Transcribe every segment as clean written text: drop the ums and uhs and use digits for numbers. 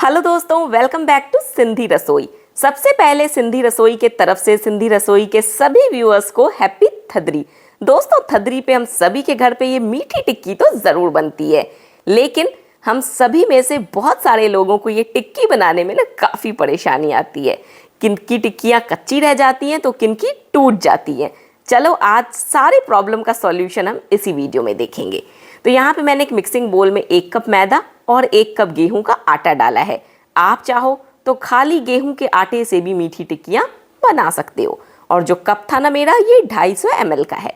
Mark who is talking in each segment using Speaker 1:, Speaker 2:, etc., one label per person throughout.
Speaker 1: Hello दोस्तों, welcome back to Sindhi रसोई। सबसे पहले सिंधी रसोई के तरफ से सिंधी रसोई के सभी व्यूअर्स को हैप्पी थदरी। दोस्तों, थदरी पे हम सभी के घर पे ये मीठी टिक्की तो ज़रूर बनती है, लेकिन हम सभी में से बहुत सारे लोगों को ये टिक्की बनाने में ना काफ़ी परेशानी आती है। किन की टिक्कियाँ कच्ची रह जाती हैं तो किन की टूट जाती हैं। चलो आज सारे प्रॉब्लम का सॉल्यूशन हम इसी वीडियो में देखेंगे। तो यहाँ पे मैंने एक मिक्सिंग बोल में 1 कप मैदा और 1 कप गेहूं का आटा डाला है। आप चाहो तो खाली गेहूं के आटे से भी मीठी टिक्कियाँ बना सकते हो। और जो कप था ना मेरा, ये 250 ml का है।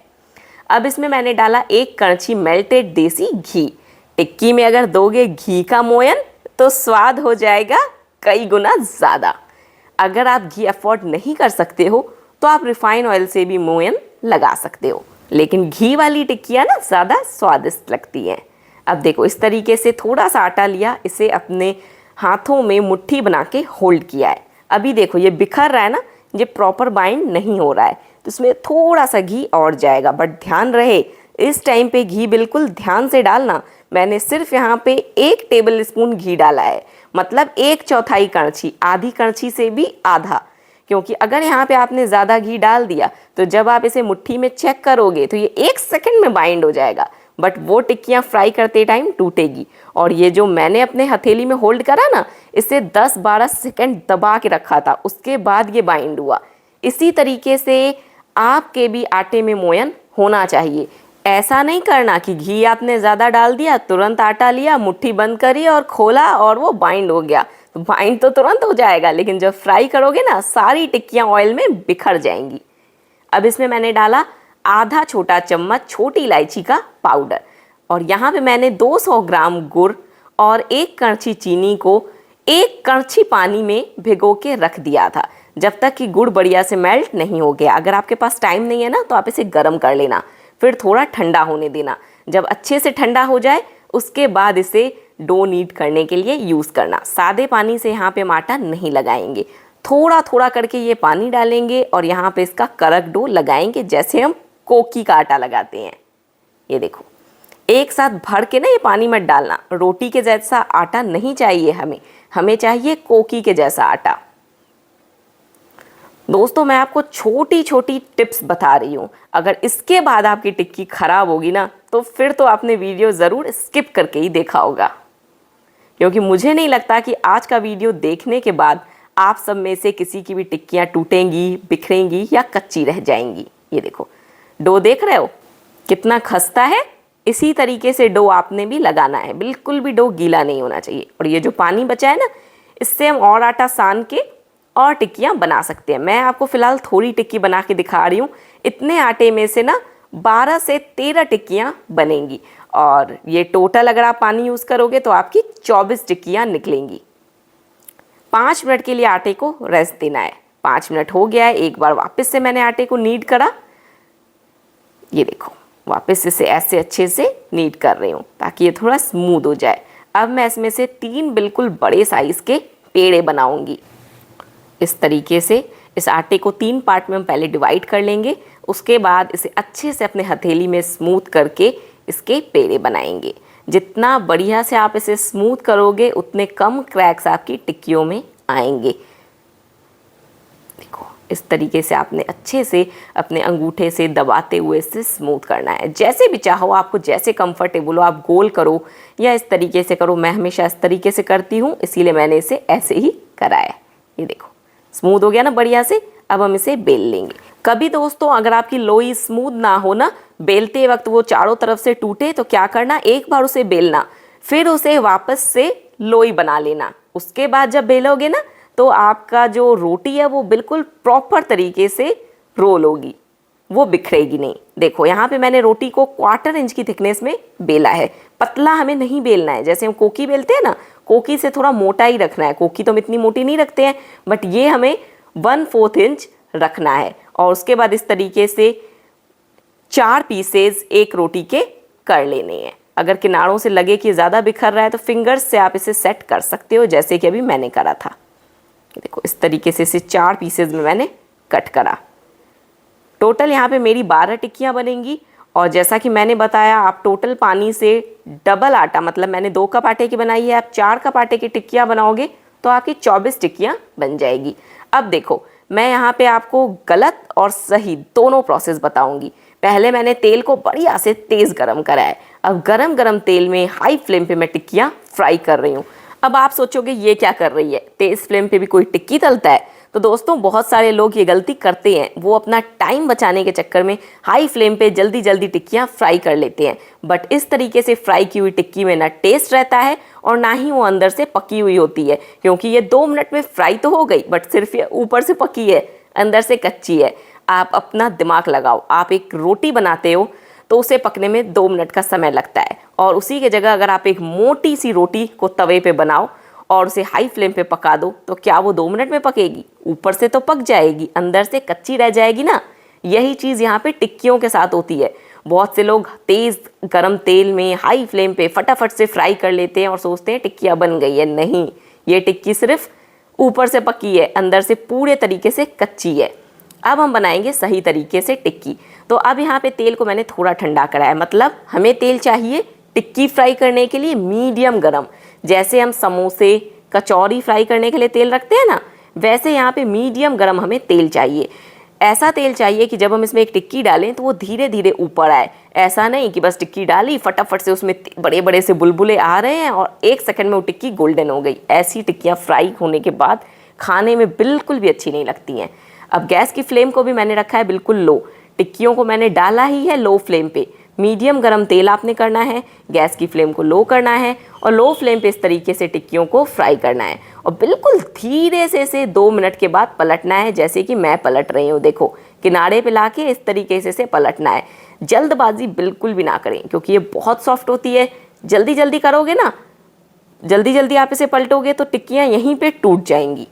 Speaker 1: अब इसमें मैंने डाला 1 कड़छी मेल्टेड देसी घी। टिक्की में अगर दोगे घी का मोयन तो स्वाद हो जाएगा कई गुना ज़्यादा। अगर आप घी अफोर्ड नहीं कर सकते हो तो आप रिफाइन ऑयल से भी मोयन लगा सकते हो, लेकिन घी वाली टिक्कियाँ ना ज़्यादा स्वादिष्ट लगती हैं। अब देखो, इस तरीके से थोड़ा सा आटा लिया, इसे अपने हाथों में मुट्ठी बना के होल्ड किया है। अभी देखो ये बिखर रहा है ना, ये प्रॉपर बाइंड नहीं हो रहा है, तो इसमें थोड़ा सा घी और जाएगा। बट ध्यान रहे, इस टाइम पे घी बिल्कुल ध्यान से डालना। मैंने सिर्फ यहाँ पे 1 टेबल स्पून घी डाला है, मतलब 1/4 कड़छी, आधी कड़छी से भी आधा। क्योंकि अगर यहाँ पे आपने ज़्यादा घी डाल दिया तो जब आप इसे मुट्ठी में चेक करोगे तो ये 1 सेकंड में बाइंड हो जाएगा, बट वो टिक्कियाँ फ्राई करते टाइम टूटेगी। और ये जो मैंने अपने हथेली में होल्ड करा ना, इसे 10-12 सेकंड दबा के रखा था, उसके बाद ये बाइंड हुआ। इसी तरीके से आपके भी आटे में मोयन होना चाहिए। ऐसा नहीं करना कि घी आपने ज़्यादा डाल दिया, तुरंत आटा लिया, मुट्ठी बंद करी और खोला और वो बाइंड हो गया। तो बाइंड तो तुरंत हो जाएगा, लेकिन जब फ्राई करोगे ना, सारी टिक्कियाँ ऑयल में बिखर जाएंगी। अब इसमें मैंने डाला आधा छोटा चम्मच छोटी इलायची का पाउडर, और यहाँ पे मैंने 200 ग्राम गुड़ और 1 कड़छी चीनी को 1 कड़छी पानी में भिगो के रख दिया था, जब तक कि गुड़ बढ़िया से मेल्ट नहीं हो गया। अगर आपके पास टाइम नहीं है ना तो आप इसे गर्म कर लेना, फिर थोड़ा ठंडा होने देना। जब अच्छे से ठंडा हो जाए उसके बाद इसे डो नीड करने के लिए यूज़ करना। सादे पानी से यहाँ पे हम आटा नहीं लगाएंगे, थोड़ा थोड़ा करके ये पानी डालेंगे और यहाँ पे इसका कड़क डो लगाएंगे, जैसे हम कोकी का आटा लगाते हैं। ये देखो, एक साथ भर के ना ये पानी मत डालना। रोटी के जैसा आटा नहीं चाहिए हमें चाहिए कोकी के जैसा आटा। दोस्तों, मैं आपको छोटी छोटी टिप्स बता रही हूँ। अगर इसके बाद आपकी टिक्की खराब होगी ना, तो फिर तो आपने वीडियो ज़रूर स्किप करके ही देखा होगा, क्योंकि मुझे नहीं लगता कि आज का वीडियो देखने के बाद आप सब में से किसी की भी टिक्कियाँ टूटेंगी, बिखरेंगी या कच्ची रह जाएंगी। ये देखो, डो देख रहे हो कितना खस्ता है। इसी तरीके से डो आपने भी लगाना है, बिल्कुल भी डो गीला नहीं होना चाहिए। और ये जो पानी बचा है ना, इससे हम और आटा सान के और टिक्कियाँ बना सकते हैं। मैं आपको फ़िलहाल थोड़ी टिक्की बना के दिखा रही हूँ। इतने आटे में से ना 12 से 13 टिक्कियाँ बनेंगी, और ये टोटल अगर आप पानी यूज़ करोगे तो आपकी 24 टिक्कियाँ निकलेंगी। 5 मिनट के लिए आटे को रेस्ट देना है। 5 मिनट हो गया है, एक बार वापस से मैंने आटे को नीड करा। ये देखो, वापस इसे ऐसे अच्छे से नीड कर रही हूँ ताकि ये थोड़ा स्मूथ हो जाए। अब मैं इसमें से 3 बिल्कुल बड़े साइज़ के पेड़े बनाऊंगी। इस तरीके से इस आटे को 3 पार्ट में हम पहले डिवाइड कर लेंगे, उसके बाद इसे अच्छे से अपने हथेली में स्मूथ करके इसके पेड़े बनाएंगे। जितना बढ़िया से आप इसे स्मूथ करोगे उतने कम क्रैक्स आपकी टिक्कियों में आएंगे। देखो, इस तरीके से आपने अच्छे से अपने अंगूठे से दबाते हुए इसे स्मूथ करना है। जैसे भी चाहो, आपको जैसे कंफर्टेबल हो, आप गोल करो या इस तरीके से करो। मैं हमेशा इस तरीके से करती हूँ, इसीलिए मैंने इसे ऐसे ही करा है। ये देखो, स्मूथ हो गया ना बढ़िया से। अब हम इसे बेल लेंगे। कभी दोस्तों, अगर आपकी लोई स्मूथ ना हो ना, बेलते वक्त वो चारों तरफ से टूटे, तो क्या करना, एक बार उसे बेलना, फिर उसे वापस से लोई बना लेना। उसके बाद जब बेलोगे ना, तो आपका जो रोटी है वो बिल्कुल प्रॉपर तरीके से रोल होगी, वो बिखरेगी नहीं। देखो, यहाँ पे मैंने रोटी को 1/4 इंच की थिकनेस में बेला है। पतला हमें नहीं बेलना है, जैसे हम कोकी बेलते हैं ना, कोकी से थोड़ा मोटा ही रखना है। कोकी तो हम इतनी मोटी नहीं रखते हैं, बट ये हमें 1/4 इंच रखना है। और उसके बाद इस तरीके से 4 पीसेज एक रोटी के कर लेने हैं। अगर किनारों से लगे कि ज़्यादा बिखर रहा है तो फिंगर्स से आप इसे सेट कर सकते हो, जैसे कि अभी मैंने करा था। देखो, इस तरीके से इसे 4 पीसेज में मैंने कट करा। टोटल यहाँ पे मेरी 12 टिक्कियाँ बनेंगी और जैसा कि मैंने बताया, आप टोटल पानी से डबल आटा, मतलब मैंने 2 कप आटे की बनाई है, आप 4 कप आटे की टिक्कियाँ बनाओगे तो आपकी 24 टिक्कियाँ बन जाएगी। अब देखो, मैं यहाँ पे आपको गलत और सही दोनों प्रोसेस बताऊंगी। पहले मैंने तेल को बढ़िया से तेज़ गरम करा है। अब गरम गरम तेल में हाई फ्लेम पे मैं टिक्कियाँ फ्राई कर रही हूँ। अब आप सोचोगे ये क्या कर रही है, तेज़ फ्लेम पे भी कोई टिक्की तलता है? तो दोस्तों, बहुत सारे लोग ये गलती करते हैं, वो अपना टाइम बचाने के चक्कर में हाई फ्लेम पे जल्दी जल्दी टिक्कियाँ फ्राई कर लेते हैं। बट इस तरीके से फ्राई की हुई टिक्की में ना टेस्ट रहता है और ना ही वो अंदर से पकी हुई होती है, क्योंकि ये 2 मिनट में फ्राई तो हो गई बट सिर्फ ये ऊपर से पकी है, अंदर से कच्ची है। आप अपना दिमाग लगाओ, आप एक रोटी बनाते हो तो उसे पकने में 2 मिनट का समय लगता है, और उसी की जगह अगर आप एक मोटी सी रोटी को तवे पे बनाओ और उसे हाई फ्लेम पे पका दो तो क्या वो 2 मिनट में पकेगी? ऊपर से तो पक जाएगी, अंदर से कच्ची रह जाएगी ना। यही चीज़ यहाँ पे टिक्कियों के साथ होती है। बहुत से लोग तेज़ गरम तेल में हाई फ्लेम पे फटाफट से फ्राई कर लेते हैं और सोचते हैं टिक्कियाँ बन गई है। नहीं, ये टिक्की सिर्फ ऊपर से पकी है, अंदर से पूरे तरीके से कच्ची है। अब हम बनाएंगे सही तरीके से टिक्की। तो अब यहाँ पे तेल को मैंने थोड़ा ठंडा करा है, मतलब हमें तेल चाहिए टिक्की फ्राई करने के लिए मीडियम गरम। जैसे हम समोसे कचौरी फ्राई करने के लिए तेल रखते हैं ना, वैसे यहाँ पे मीडियम गरम हमें तेल चाहिए। ऐसा तेल चाहिए कि जब हम इसमें एक टिक्की डालें तो वो धीरे धीरे ऊपर आए। ऐसा नहीं कि बस टिक्की डाली, फटाफट से उसमें बड़े बड़े से बुलबुले आ रहे हैं और 1 सेकंड में वो टिक्की गोल्डन हो गई। ऐसी टिक्कियाँ फ्राई होने के बाद खाने में बिल्कुल भी अच्छी नहीं लगती हैं। अब गैस की फ्लेम को भी मैंने रखा है बिल्कुल लो। टिक्कियों को मैंने डाला ही है लो फ्लेम पे। मीडियम गरम तेल आपने करना है, गैस की फ्लेम को लो करना है और लो फ्लेम पे इस तरीके से टिक्कियों को फ्राई करना है और बिल्कुल धीरे से इसे 2 मिनट के बाद पलटना है, जैसे कि मैं पलट रही हूँ। देखो, किनारे पे लाके इस तरीके से पलटना है। जल्दबाजी बिल्कुल भी ना करें, क्योंकि ये बहुत सॉफ्ट होती है। जल्दी जल्दी करोगे ना, जल्दी जल्दी आप इसे पलटोगे तो टिक्कियाँ यहीं पे टूट जाएंगी।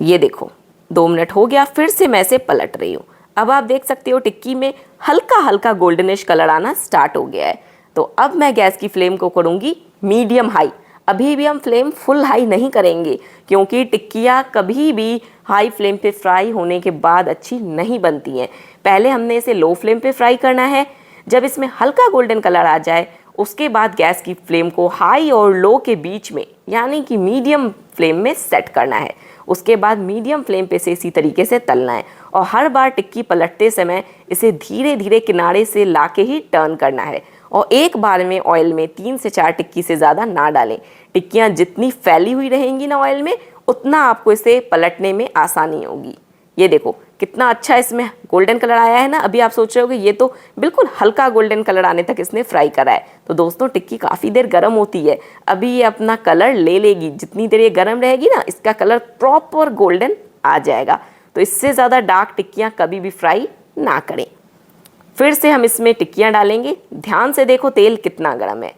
Speaker 1: ये देखो, 2 मिनट हो गया, फिर से मैं इसे पलट रही हूँ। अब आप देख सकते हो टिक्की में हल्का हल्का गोल्डनिश कलर आना स्टार्ट हो गया है। तो अब मैं गैस की फ्लेम को करूँगी मीडियम हाई। अभी भी हम फ्लेम फुल हाई नहीं करेंगे, क्योंकि टिक्कियाँ कभी भी हाई फ्लेम पे फ्राई होने के बाद अच्छी नहीं बनती हैं। पहले हमने इसे लो फ्लेम पे फ्राई करना है। जब इसमें हल्का गोल्डन कलर आ जाए उसके बाद गैस की फ्लेम को हाई और लो के बीच में, यानी कि मीडियम फ्लेम में सेट करना है। उसके बाद मीडियम फ्लेम पे से इसी तरीके से तलना है और हर बार टिक्की पलटते समय इसे धीरे धीरे किनारे से लाके ही टर्न करना है और एक बार में ऑयल में 3 से 4 टिक्की से ज़्यादा ना डालें। टिक्कियाँ जितनी फैली हुई रहेंगी ना ऑयल में, उतना आपको इसे पलटने में आसानी होगी। ये देखो कितना अच्छा इसमें गोल्डन कलर आया है ना। अभी आप सोच रहे हो कि ये तो बिल्कुल हल्का गोल्डन कलर आने तक इसने फ्राई करा है। तो दोस्तों, टिक्की काफ़ी देर गर्म होती है, अभी ये अपना कलर ले लेगी। जितनी देर ये गर्म रहेगी ना, इसका कलर प्रॉपर गोल्डन आ जाएगा। तो इससे ज़्यादा डार्क टिक्कियाँ कभी भी फ्राई ना करें। फिर से हम इसमें टिक्कियाँ डालेंगे। ध्यान से देखो तेल कितना गर्म है,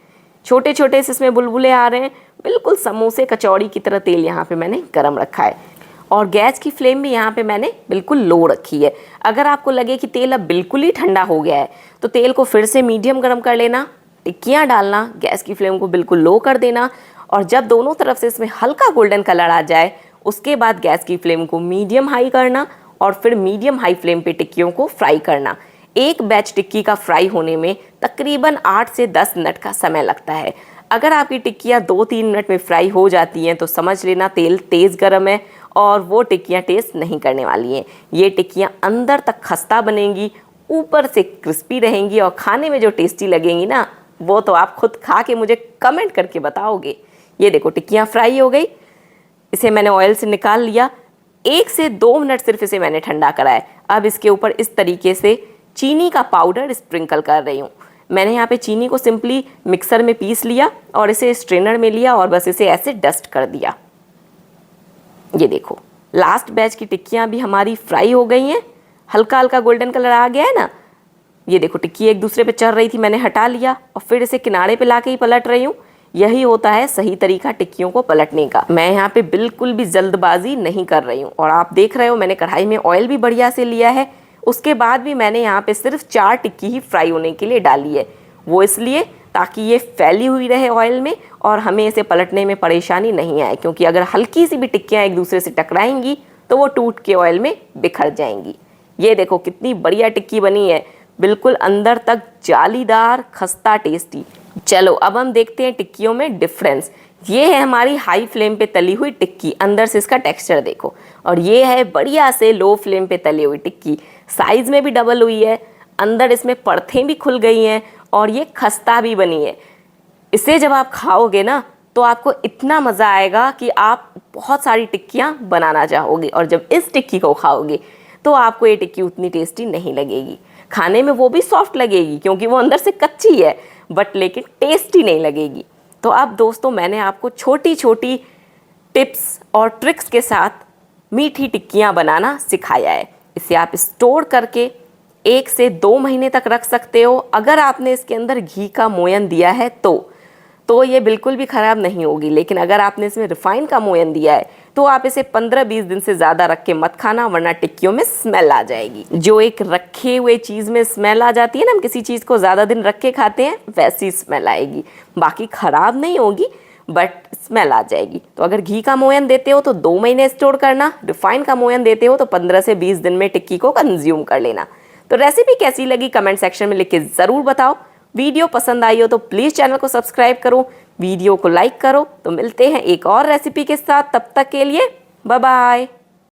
Speaker 1: छोटे छोटे से इसमें बुलबुले आ रहे हैं। बिल्कुल समोसे कचौड़ी की तरह तेल यहाँ पे मैंने गर्म रखा है और गैस की फ्लेम भी यहाँ पे मैंने बिल्कुल लो रखी है। अगर आपको लगे कि तेल अब बिल्कुल ही ठंडा हो गया है तो तेल को फिर से मीडियम गर्म कर लेना, टिक्कियाँ डालना, गैस की फ्लेम को बिल्कुल लो कर देना और जब दोनों तरफ से इसमें हल्का गोल्डन कलर आ जाए उसके बाद गैस की फ्लेम को मीडियम हाई करना और फिर मीडियम हाई फ्लेम पे टिक्कियों को फ्राई करना। एक बैच टिक्की का फ्राई होने में तकरीबन 8 से 10 मिनट का समय लगता है। अगर आपकी टिक्कियाँ 2-3 मिनट में फ्राई हो जाती हैं तो समझ लेना तेल तेज़ गर्म है और वो टिक्कियाँ टेस्ट नहीं करने वाली हैं। ये टिक्कियाँ अंदर तक खस्ता बनेंगी, ऊपर से क्रिस्पी रहेंगी और खाने में जो टेस्टी लगेंगी ना, वो तो आप खुद खा के मुझे कमेंट करके बताओगे। ये देखो टिक्कियाँ फ्राई हो गई, इसे मैंने ऑयल से निकाल लिया। 1 से 2 मिनट सिर्फ इसे मैंने ठंडा करा है। अब इसके ऊपर इस तरीके से चीनी का पाउडर स्प्रिंकल कर रही हूँ। मैंने यहाँ पे चीनी को सिंपली मिक्सर में पीस लिया और इसे स्ट्रेनर में लिया और बस इसे ऐसे डस्ट कर दिया। ये देखो लास्ट बैच की टिक्कियाँ भी हमारी फ्राई हो गई हैं, हल्का हल्का गोल्डन कलर आ गया है ना। ये देखो टिक्की एक दूसरे पे चढ़ रही थी, मैंने हटा लिया और फिर इसे किनारे पे लाके ही पलट रही हूँ। यही होता है सही तरीका टिक्कियों को पलटने का। मैं यहाँ पे बिल्कुल भी जल्दबाजी नहीं कर रही हूँ और आप देख रहे हो मैंने कढ़ाई में ऑयल भी बढ़िया से लिया है। उसके बाद भी मैंने यहाँ पे सिर्फ 4 टिक्की ही फ्राई होने के लिए डाली है, वो इसलिए ताकि ये फैली हुई रहे ऑयल में और हमें इसे पलटने में परेशानी नहीं आए, क्योंकि अगर हल्की सी भी टिक्कियाँ एक दूसरे से टकराएंगी तो वो टूट के ऑयल में बिखर जाएंगी। ये देखो कितनी बढ़िया टिक्की बनी है, बिल्कुल अंदर तक जालीदार, खस्ता टेस्टी। चलो अब हम देखते हैं टिक्कियों में डिफरेंस। ये है हमारी हाई फ्लेम पे तली हुई टिक्की, अंदर से इसका टेक्सचर देखो। और ये है बढ़िया से लो फ्लेम पे तली हुई टिक्की, साइज में भी डबल हुई है, अंदर इसमें परतें भी खुल गई हैं और ये खस्ता भी बनी है। इसे जब आप खाओगे ना तो आपको इतना मज़ा आएगा कि आप बहुत सारी टिक्कियाँ बनाना चाहोगे। और जब इस टिक्की को खाओगे तो आपको ये टिक्की उतनी टेस्टी नहीं लगेगी। खाने में वो भी सॉफ्ट लगेगी क्योंकि वो अंदर से कच्ची है, बट लेकिन टेस्टी नहीं लगेगी। तो अब दोस्तों मैंने आपको छोटी छोटी टिप्स और ट्रिक्स के साथ मीठी टिक्कियाँ बनाना सिखाया है। इसे आप स्टोर करके 1 से 2 महीने तक रख सकते हो। अगर आपने इसके अंदर घी का मोयन दिया है तो ये बिल्कुल भी ख़राब नहीं होगी। लेकिन अगर आपने इसमें रिफाइन का मोयन दिया है तो आप इसे 15-20 दिन से ज़्यादा रख के मत खाना, वरना टिक्कियों में स्मेल आ जाएगी। जो एक रखे हुए चीज़ में स्मेल आ जाती है ना, हम किसी चीज़ को ज़्यादा दिन रख के खाते हैं, वैसी स्मेल आएगी। बाकी ख़राब नहीं होगी बट स्मेल आ जाएगी। तो अगर घी का मोयन देते हो तो 2 महीने स्टोर करना, रिफाइन का मोयन देते हो तो 15 से 20 दिन में टिक्की को कंज्यूम कर लेना। तो रेसिपी कैसी लगी कमेंट सेक्शन में लिख के ज़रूर बताओ। वीडियो पसंद आई हो तो प्लीज़ चैनल को सब्सक्राइब करो, वीडियो को लाइक करो। तो मिलते हैं एक और रेसिपी के साथ, तब तक के लिए बाय बाय।